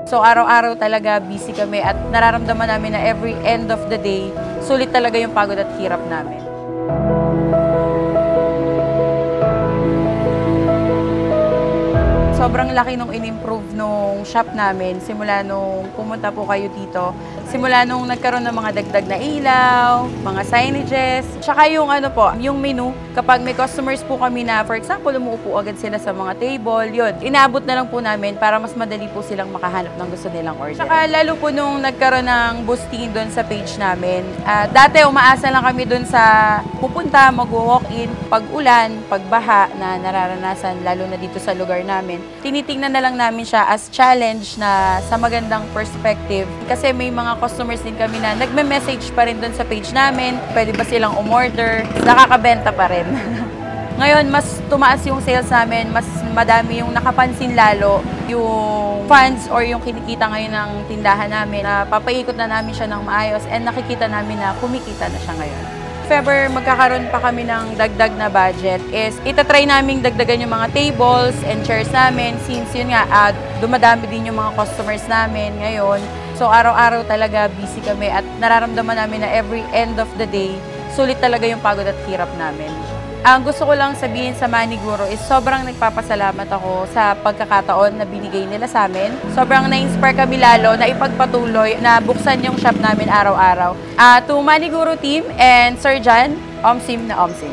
So araw-araw talaga busy kami at nararamdaman namin na every end of the day, sulit talaga yung pagod at hirap namin. Sobrang laki nung in-improve nung shop namin simula nung pumunta po kayo dito. Simula nung nagkaroon ng mga dagdag na ilaw, mga signages, tsaka yung yung menu. Kapag may customers po kami na, for example, umuupo agad sila sa mga table, yun, inaabot na lang po namin para mas madali po silang makahanap ng gusto nilang order. Tsaka lalo po nung nagkaroon ng boosting doon sa page namin. Dati umaasa lang kami doon sa pupunta, mag-walk-in, pag-ulan, pagbaha na nararanasan, lalo na dito sa lugar namin. Tinitingnan na lang namin siya as challenge na sa magandang perspective. Kasi may mga customers din kami na nagme-message pa rin doon sa page namin. Pwede ba silang umorder? Nakakabenta pa rin. Ngayon, mas tumaas yung sales namin, mas madami yung nakapansin lalo yung funds or yung kinikita ngayon ng tindahan namin. Papaikot na namin siya ng maayos and nakikita namin na kumikita na siya ngayon. If ever magkakaroon pa kami ng dagdag na budget is itatry naming dagdagan yung mga tables and chairs namin since yun nga, dumadami din yung mga customers namin ngayon. So araw-araw talaga busy kami at nararamdaman namin na every end of the day, sulit talaga yung pagod at hirap namin. Ang gusto ko lang sabihin sa Maniguro is sobrang nagpapasalamat ako sa pagkakataon na binigay nila sa amin. Sobrang na-inspire kami lalo na ipagpatuloy na buksan yung shop namin araw-araw. To Maniguro team and Sir John, Omsim na Omsim.